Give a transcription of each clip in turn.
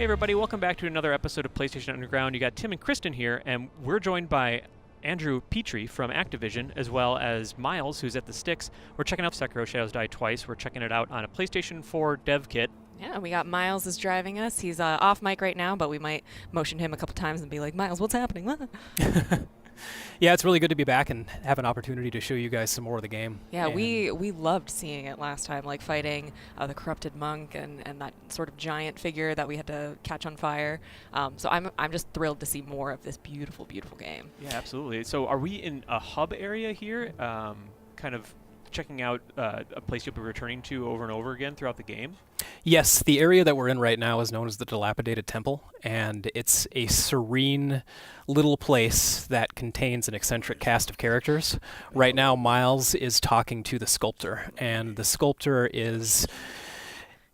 Hey everybody, welcome back to another episode of PlayStation Underground. You got Tim and Kristen here, and we're joined by Andrew Petrie from Activision, as well as Miles, who's at the Sticks. We're checking out Sekiro Shadows Die Twice. We're checking it out on a PlayStation 4 dev kit. Yeah, we got Miles is driving us. He's off mic right now, but we might motion him a couple times and be like, Miles, what's happening? Yeah, it's really good to be back and have an opportunity to show you guys some more of the game. Yeah, we loved seeing it last time, like fighting the corrupted monk and that sort of giant figure that we had to catch on fire. So I'm just thrilled to see more of this beautiful, beautiful game. Yeah, absolutely. So are we in a hub area here, kind of checking out a place you'll be returning to over and over again throughout the game? Yes, the area that we're in right now is known as the Dilapidated Temple, and it's a serene little place that contains an eccentric cast of characters. Right now, Miles is talking to the sculptor, and the sculptor is...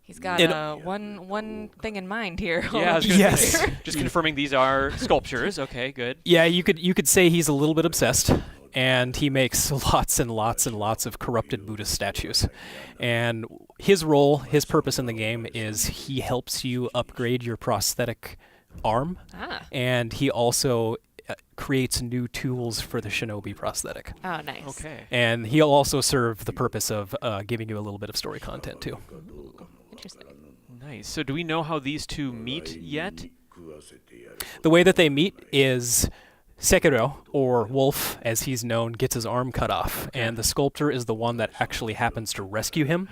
He's got one thing in mind here. Yeah, I was gonna say, just confirming these are sculptures. Okay, good. Yeah, you could say he's a little bit obsessed, and he makes lots and lots and lots of corrupted Buddhist statues. And his role, his purpose in the game is he helps you upgrade your prosthetic arm, and he also creates new tools for the shinobi prosthetic. Oh, nice. Okay. And he'll also serve the purpose of giving you a little bit of story content, too. Interesting. Nice. So do we know how these two meet yet? The way that they meet is Sekiro, or Wolf, as he's known, gets his arm cut off, and the sculptor is the one that actually happens to rescue him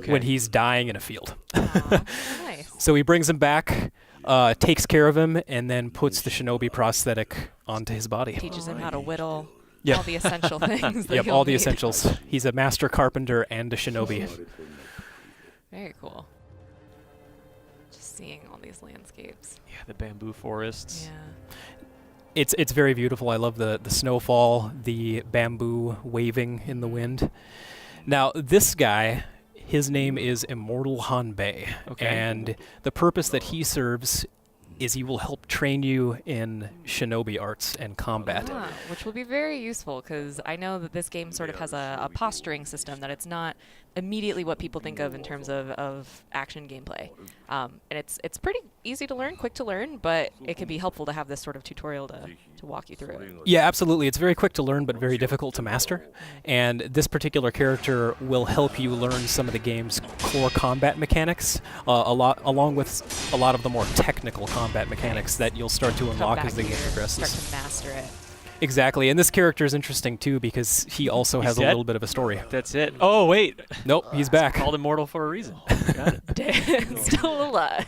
when he's dying in a field. Nice. So he brings him back, takes care of him, and then puts the shinobi prosthetic onto his body. Teaches him how to whittle Yep. all the essential things. That Yep, you'll all the need. essentials. He's a master carpenter and a shinobi. Very cool. Just seeing all these landscapes. Yeah, the bamboo forests. Yeah. It's very beautiful. I love the snowfall, the bamboo waving in the wind. Now, this guy, his name is Immortal Hanbei, and the purpose that he serves is he will help train you in shinobi arts and combat. Which will be very useful, because I know that this game sort of has a posturing system that it's not immediately what people think of in terms of action gameplay. And it's pretty easy to learn, quick to learn, but it can be helpful to have this sort of tutorial to walk you through it. Yeah, absolutely. It's very quick to learn, but very difficult to master. And this particular character will help you learn some of the game's core combat mechanics, along with a lot of the more technical combat mechanics that you'll start to unlock as the game progresses. Start to master it. Exactly, and this character is interesting too because he also has a little bit of a story. That's it. Oh, wait. Nope, he's back. Called immortal for a reason. Got it. Still alive.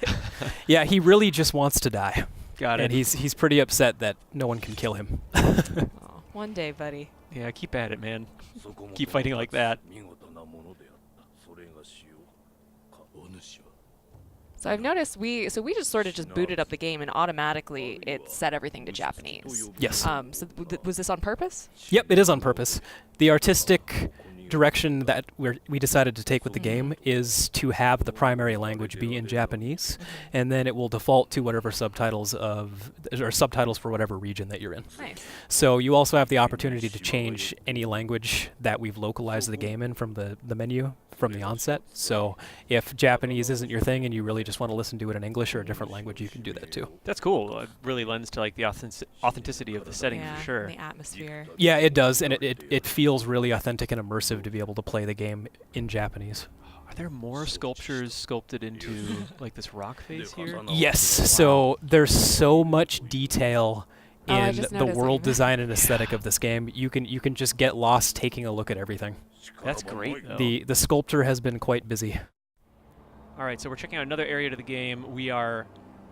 Yeah, he really just wants to die. Got it. And he's pretty upset that no one can kill him. Oh, one day, buddy. Yeah, keep at it, man. Keep fighting like that. So I've noticed we just sort of just booted up the game and automatically it set everything to Japanese. Yes. So was this on purpose? Yep, it is on purpose. The artistic direction that we decided to take with the game is to have the primary language be in Japanese, and then it will default to whatever subtitles for whatever region that you're in. Nice. So you also have the opportunity to change any language that we've localized the game in from the menu from the onset. So if Japanese isn't your thing and you really just want to listen to it in English or a different language, you can do that too. That's cool. It really lends to like the authenticity of the setting for sure. The atmosphere. Yeah, it does, and it feels really authentic and immersive to be able to play the game in Japanese. Are there more sculptures sculpted into like this rock face here? Yes, Wow. so there's so much detail in just the noticed world that. design and aesthetic of this game. You can just get lost taking a look at everything. That's great, though. The sculptor has been quite busy. All right, so we're checking out another area to the game. We are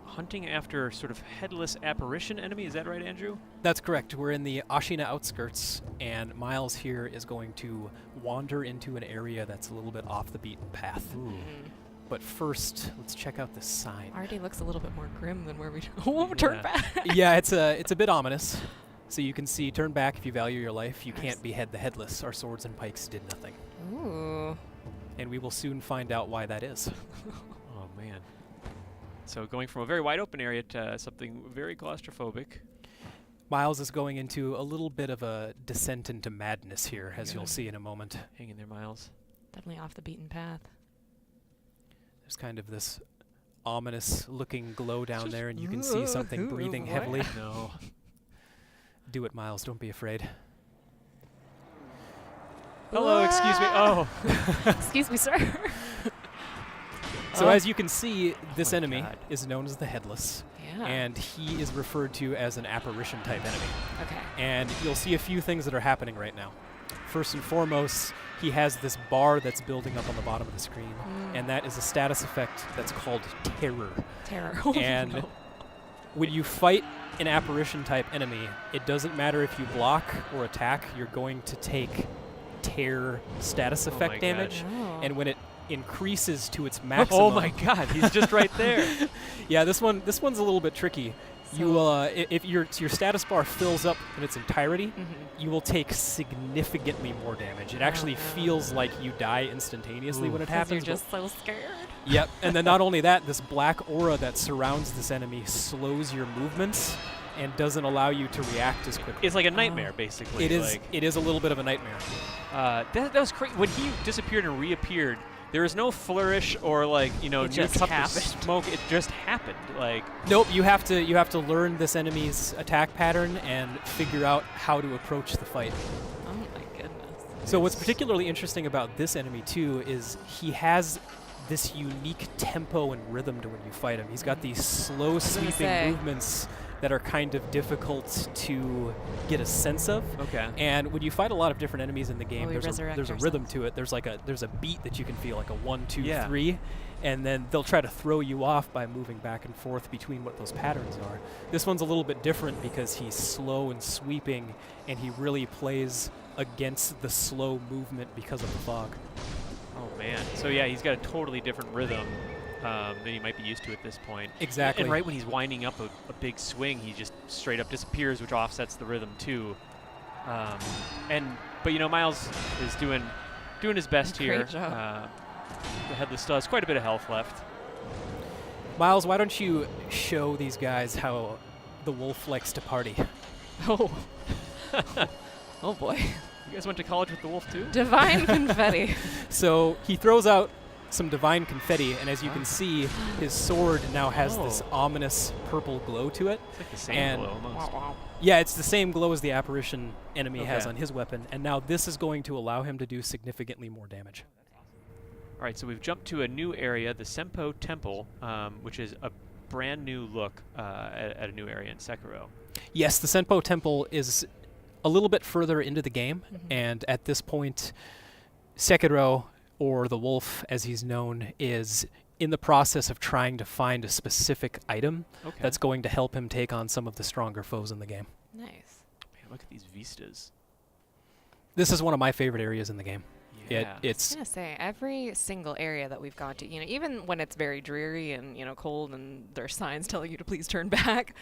hunting after sort of headless apparition enemy. Is that right, Andrew? That's correct. We're in the Ashina outskirts, and Miles here is going to wander into an area that's a little bit off the beaten path. Ooh. But first, let's check out this sign. Already looks a little bit more grim than where we turn back. Yeah, it's a bit ominous. So you can see, turn back if you value your life. You can't behead the headless. Our swords and pikes did nothing. Ooh. And we will soon find out why that is. Oh, man. So going from a very wide open area to something very claustrophobic. Miles is going into a little bit of a descent into madness here, as you'll see in a moment. Hang in there, Miles. Definitely off the beaten path. There's kind of this ominous-looking glow down there, and you can see something breathing heavily. No. Do it, Miles. Don't be afraid. Hello, excuse me. Oh. Excuse me, sir. So as you can see, this my enemy God. is known as the Headless, Yeah. and he is referred to as an apparition-type enemy. Okay. And you'll see a few things that are happening right now. First and foremost, he has this bar that's building up on the bottom of the screen, and that is a status effect that's called Terror. Terror. And No. when you fight an apparition-type enemy, it doesn't matter if you block or attack, you're going to take Terror status Oh my effect God. damage, Oh. and when it increases to its maximum... Oh my God, he's just right there. Yeah, this one's a little bit tricky. If your status bar fills up in its entirety, you will take significantly more damage. It actually feels like you die instantaneously when it happens. You're just so scared. Yep, and then not only that, this black aura that surrounds this enemy slows your movements and doesn't allow you to react as quickly. It's like a nightmare, basically. It is. Like, It is a little bit of a nightmare. that was crazy. When he disappeared and reappeared, there was no flourish or like new just cup of happened. smoke. It just happened. Like Nope, you have to learn this enemy's attack pattern and figure out how to approach the fight. Oh my goodness. So what's particularly interesting about this enemy too is he has this unique tempo and rhythm to when you fight him. He's got these slow was gonna sweeping say. movements that are kind of difficult to get a sense of. okay. And when you fight a lot of different enemies in the game, we there's resurrect a rhythm ourselves. to it. There's a beat that you can feel, like a 1, 2, Yeah. 3, and then they'll try to throw you off by moving back and forth between what those patterns are. This one's a little bit different because he's slow and sweeping, and he really plays against the slow movement because of the fog. Oh man. So yeah, he's got a totally different rhythm than you might be used to at this point. Exactly. And right when he's winding up a big swing, he just straight up disappears, which offsets the rhythm too. But Miles is doing his best Great here. job. The Headless still has quite a bit of health left. Miles, why don't you show these guys how the wolf likes to party? Oh. Oh boy. You guys went to college with the wolf too? Divine confetti. So he throws out some divine confetti, and as you can see, his sword now has this Oh. ominous purple glow to it. It's like the same And- glow almost. Yeah, it's the same glow as the apparition enemy has Okay. on his weapon, and now this is going to allow him to do significantly more damage. All right, so we've jumped to a new area, the Senpo Temple, which is a brand new look at a new area in Sekiro. Yes, the Senpo Temple is a little bit further into the game, and at this point, Sekiro, or the Wolf as he's known, is in the process of trying to find a specific item Okay. that's going to help him take on some of the stronger foes in the game. Nice. Man, look at these vistas. This is one of my favorite areas in the game. Yeah. I was It's gonna say every single area that we've gone to, even when it's very dreary and cold, and there's signs telling you to please turn back,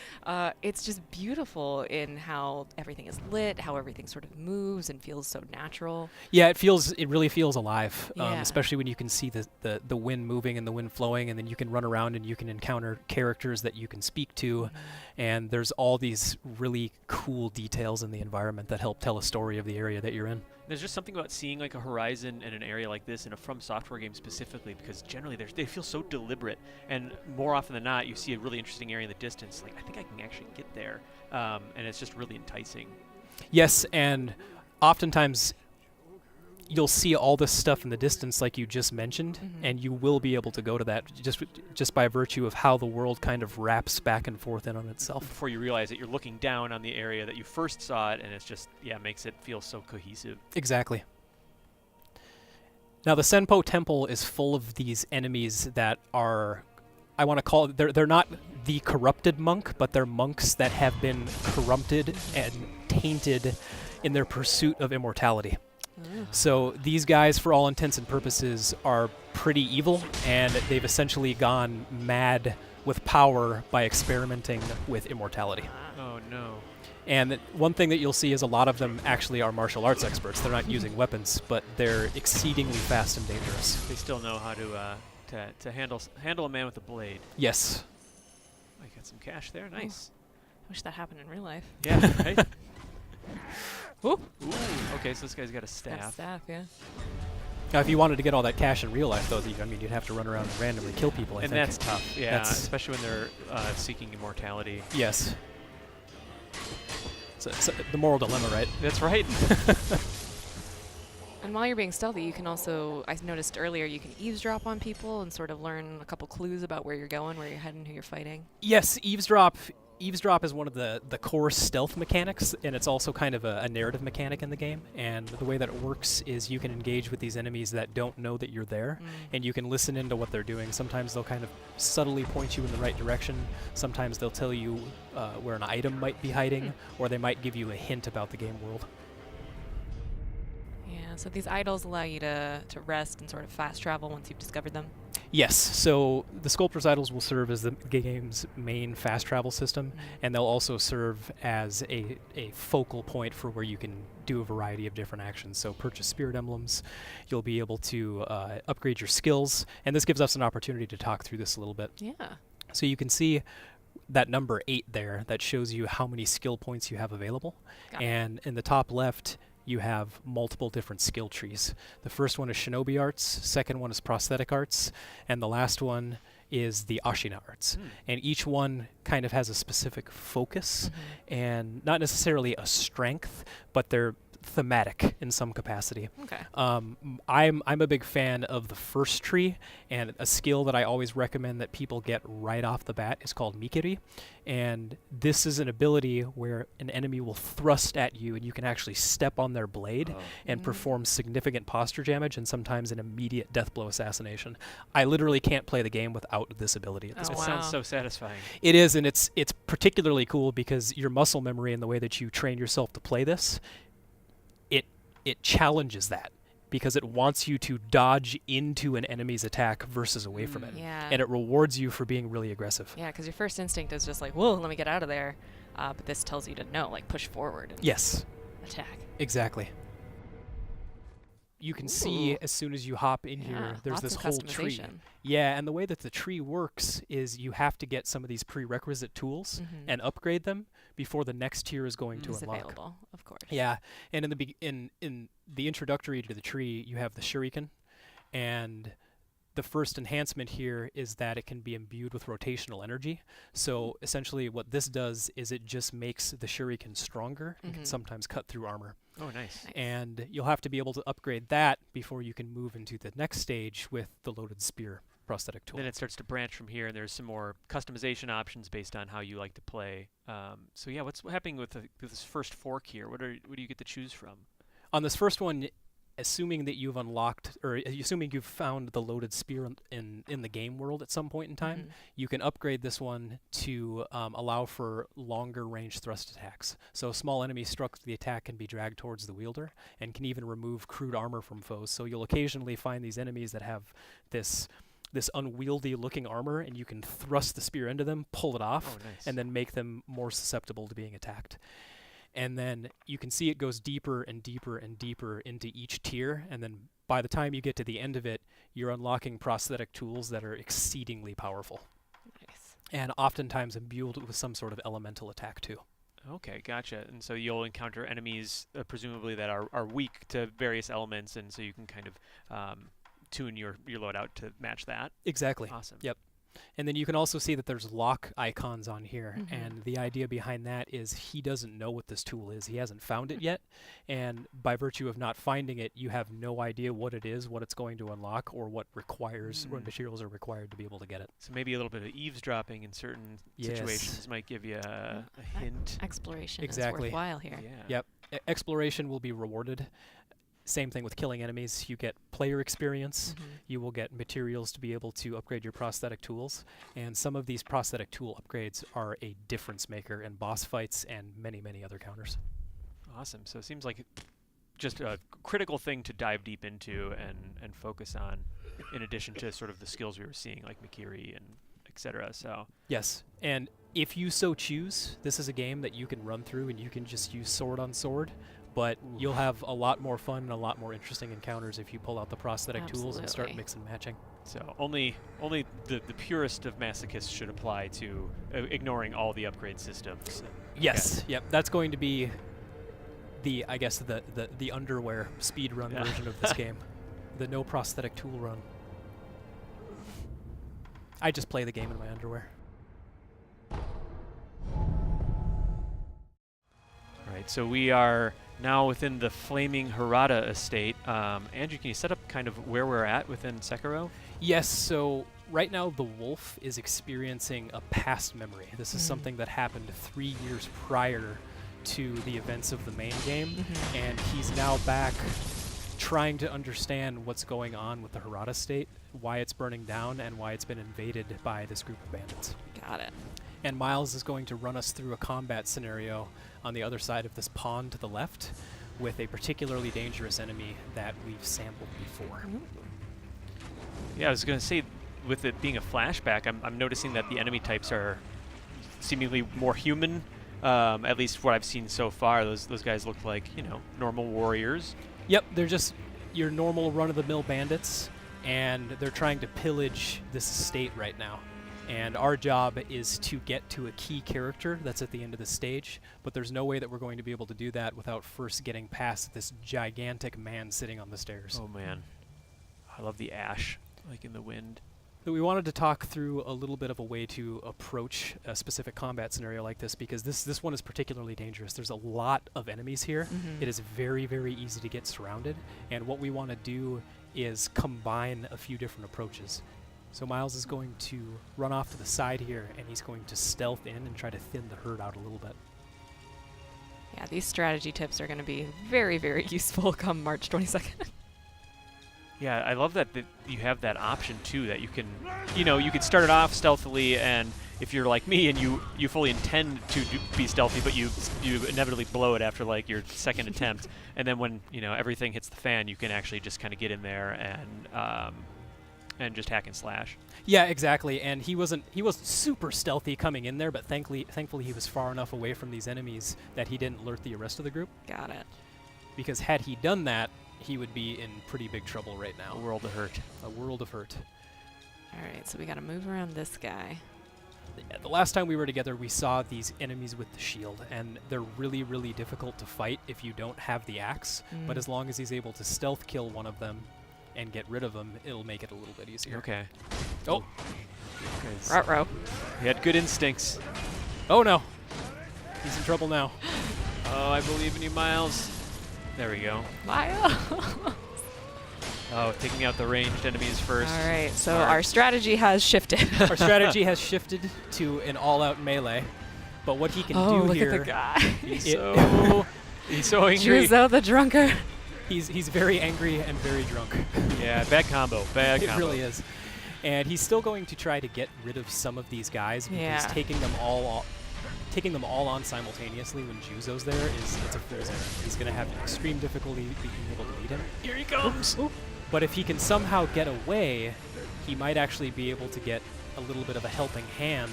it's just beautiful in how everything is lit, how everything sort of moves and feels so natural. yeah, it really feels alive, Yeah. especially when you can see the wind moving and the wind flowing, and then you can run around and you can encounter characters that you can speak to, and there's all these really cool details in the environment that help tell a story of the area that you're in. There's just something about seeing like a horizon in an area like this in a From Software game specifically, because generally they feel so deliberate, and more often than not you see a really interesting area in the distance, like I think I can actually get there, and it's just really enticing. Yes, and oftentimes you'll see all this stuff in the distance like you just mentioned, and you will be able to go to that just by virtue of how the world kind of wraps back and forth in on itself. Before you realize that you're looking down on the area that you first saw it, and it's just, makes it feel so cohesive. Exactly. Now the Senpo Temple is full of these enemies that are, I want to call they're not the corrupted monk, but they're monks that have been corrupted and tainted in their pursuit of immortality. So these guys, for all intents and purposes, are pretty evil, and they've essentially gone mad with power by experimenting with immortality. Oh no. And one thing that you'll see is a lot of them actually are martial arts experts. They're not using weapons, but they're exceedingly fast and dangerous. They still know how to handle a man with a blade. Yes. I got some cash there. Nice. I wish that happened in real life. Yeah. Right? Ooh. Ooh. Okay, so this guy's got a Got a staff. staff, yeah. Now, if you wanted to get all that cash in real life, though, I mean, you'd have to run around and randomly kill people, I and think. that's tough, yeah, especially when they're seeking immortality. Yes. So the moral dilemma, right? That's right. And while you're being stealthy, you can also, I noticed earlier, you can eavesdrop on people and sort of learn a couple clues about where you're going, where you're heading, who you're fighting. Yes, eavesdrop is one of the core stealth mechanics, and it's also kind of a narrative mechanic in the game. And the way that it works is you can engage with these enemies that don't know that you're there, and you can listen into what they're doing. Sometimes they'll kind of subtly point you in the right direction. Sometimes they'll tell you where an item might be hiding, or they might give you a hint about the game world. Yeah, so these idols allow you to rest and sort of fast travel once you've discovered them. Yes, so the Sculptor's Idols will serve as the game's main fast travel system, and they'll also serve as a focal point for where you can do a variety of different actions. So purchase spirit emblems, you'll be able to upgrade your skills, and this gives us an opportunity to talk through this a little bit. Yeah. So you can see that number 8 there, that shows you how many skill points you have available. Got it. And in the top left, you have multiple different skill trees. The first one is Shinobi Arts, second one is Prosthetic Arts, and the last one is the Ashina Arts. And each one kind of has a specific focus, and not necessarily a strength, but they're thematic in some capacity. Okay. I'm a big fan of the first tree, and a skill that I always recommend that people get right off the bat is called Mikiri, and this is an ability where an enemy will thrust at you and you can actually step on their blade and perform significant posture damage and sometimes an immediate death blow assassination. I literally can't play the game without this ability at this Oh, point. It sounds so satisfying. It is, and it's particularly cool because your muscle memory and the way that you train yourself to play this, it challenges that because it wants you to dodge into an enemy's attack versus away from it. Yeah. And it rewards you for being really aggressive. Yeah, because your first instinct is just like, whoa, let me get out of there. But this tells you to no, like push forward and Yes, attack. exactly. You can see as soon as you hop in here, there's lots this of whole tree. customization. Yeah, and the way that the tree works is you have to get some of these prerequisite tools and upgrade them before the next tier is going to It's unlock. available, of course. Yeah, and in the introductory to the tree, you have the shuriken, and the first enhancement here is that it can be imbued with rotational energy. So essentially what this does is it just makes the shuriken stronger and can sometimes cut through armor. Oh, nice. And you'll have to be able to upgrade that before you can move into the next stage with the loaded spear prosthetic tool. Then it starts to branch from here, and there's some more customization options based on how you like to play. So yeah, what's happening with this first fork here? What do you get to choose from? On this first one, assuming that you've unlocked, or assuming you've found the loaded spear in the game world at some point in time, you can upgrade this one to allow for longer range thrust attacks. So small enemies struck with the attack can be dragged towards the wielder and can even remove crude armor from foes. So you'll occasionally find these enemies that have this unwieldy looking armor, and you can thrust the spear into them, pull it off, and then make them more susceptible to being attacked. And then you can see it goes deeper and deeper and deeper into each tier, and then by the time you get to the end of it, you're unlocking prosthetic tools that are exceedingly powerful. Nice. And oftentimes imbued with some sort of elemental attack too. Okay, gotcha. And so you'll encounter enemies presumably that are weak to various elements, and so you can kind of tune your loadout to match that. Exactly. Awesome. Yep. And then you can also see that there's lock icons on here, and the idea behind that is he doesn't know what this tool is. He hasn't found it yet, and by virtue of not finding it, you have no idea what it is, what it's going to unlock, or what materials are required to be able to get it. So maybe a little bit of eavesdropping in certain situations might give you a hint. Exploration is Exactly. worthwhile here. Yeah. Yep. Exploration will be rewarded. Same thing with killing enemies. You get player experience. You will get materials to be able to upgrade your prosthetic tools. And some of these prosthetic tool upgrades are a difference maker in boss fights and many, many other counters. Awesome. So it seems like just a critical thing to dive deep into and focus on, in addition to sort of the skills we were seeing, like Mikiri and etc. So yes, and if you so choose, this is a game that you can run through and you can just use sword on sword. But you'll have a lot more fun and a lot more interesting encounters if you pull out the prosthetic tools and start mix and matching. So only the purest of masochists should apply to ignoring all the upgrade systems. Yes. Yep. That's going to be the underwear speedrun version of this game. the no prosthetic tool run. I just play the game in my underwear. All right, so we are now within the Flaming Harada estate. Andrew, can you set up kind of where we're at within Sekiro? Yes, so right now the wolf is experiencing a past memory. This is something that happened 3 years prior to the events of the main game, and he's now back trying to understand what's going on with the Harada state, why it's burning down, and why it's been invaded by this group of bandits. Got it. And Miles is going to run us through a combat scenario on the other side of this pond to the left with a particularly dangerous enemy that we've sampled before. Yeah, I was going to say, with it being a flashback, I'm noticing that the enemy types are seemingly more human, at least what I've seen so far. Those guys look like, you know, normal warriors. Yep, they're just your normal run-of-the-mill bandits, and they're trying to pillage this estate right now. And our job is to get to a key character that's at the end of the stage, but there's no way that we're going to be able to do that without first getting past this gigantic man sitting on the stairs. Oh man, I love the ash, like in the wind. So we wanted to talk through a little bit of a way to approach a specific combat scenario like this, because this one is particularly dangerous. There's a lot of enemies here. It is very, very easy to get surrounded, and what we want to do is combine a few different approaches. So Miles is going to run off to the side here, and he's going to stealth in and try to thin the herd out a little bit. Yeah, these strategy tips are going to be very, very useful come March 22nd. Yeah, I love that you have that option too, that you can, you know, you can start it off stealthily, and if you're like me and you fully intend to be stealthy, but you inevitably blow it after like your second attempt, and then when, you know, everything hits the fan, you can actually just kind of get in there and just hack and slash. Yeah, exactly. And he wasn't super stealthy coming in there, but thankfully he was far enough away from these enemies that he didn't alert the rest of the group. Got it. Because had he done that, he would be in pretty big trouble right now. A world of hurt. A world of hurt. All right, so we got to move around this guy. The last time we were together, we saw these enemies with the shield, and they're really, really difficult to fight if you don't have the axe. But as long as he's able to stealth kill one of them and get rid of them, it'll make it a little bit easier. Okay. Oh. Ruh-roh. He had good instincts. Oh no. He's in trouble now. Oh, I believe in you, Miles. There we go. Miles. Oh, taking out the ranged enemies first. All right, so our strategy has shifted. Our strategy has shifted to an all-out melee, but what he can do look here... at the guy. He's so angry. Juzo the drunkard. He's very angry and very drunk. Yeah, bad combo. Bad combo. It really is. And he's still going to try to get rid of some of these guys, because taking them all on simultaneously when Juzo's there it's a fool's errand. He's going to have extreme difficulty being able to beat him. Here he comes. Oops. But if he can somehow get away, he might actually be able to get a little bit of a helping hand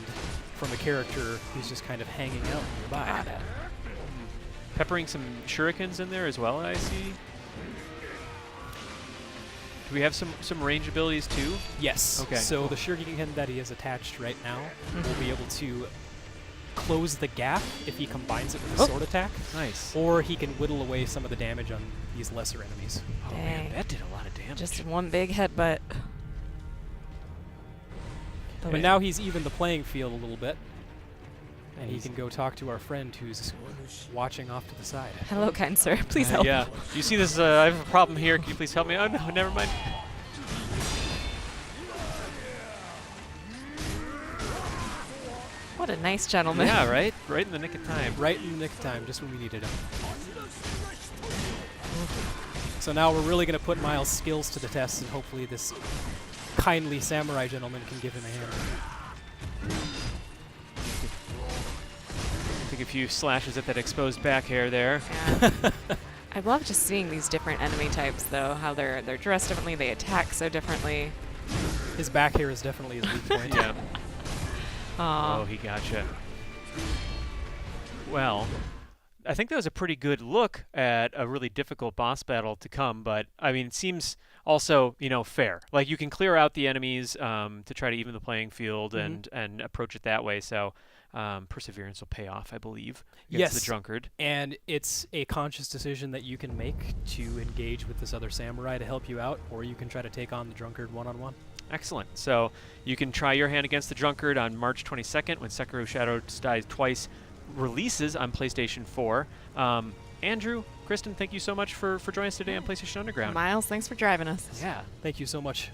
from a character who's just kind of hanging out nearby. Peppering some shurikens in there as well, I see. Do we have some range abilities too? Yes. Okay. So the shuriken that he has attached right now will be able to close the gap if he combines it with a sword attack. Nice. Or he can whittle away some of the damage on these lesser enemies. Oh man, that did a lot of damage. Just one big headbutt. But now he's even the playing field a little bit. And he can go talk to our friend who's watching off to the side. Hello, kind sir. Please help. Yeah. Do you see this? I have a problem here. Can you please help me? Oh, no, never mind. What a nice gentleman. Yeah, right? Right in the nick of time. Right in the nick of time, just when we needed him. So now we're really going to put Miles' skills to the test, and hopefully this kindly samurai gentleman can give him a hand. Take a few slashes at that exposed back hair there. Yeah. I love just seeing these different enemy types, though, how they're dressed differently, they attack so differently. His back hair is definitely his weak point. Yeah. Aww. Oh, he gotcha. Well, I think that was a pretty good look at a really difficult boss battle to come, but I mean, it seems also, fair. Like, you can clear out the enemies to try to even the playing field and approach it that way. So perseverance will pay off, I believe, against the drunkard. And it's a conscious decision that you can make to engage with this other samurai to help you out, or you can try to take on the drunkard one-on-one. Excellent. So you can try your hand against the drunkard on March 22nd when Sekiro Shadows Die Twice releases on PlayStation 4. Andrew, Kristen, thank you so much for joining us today on PlayStation Underground. Miles, thanks for driving us. Yeah. Thank you so much.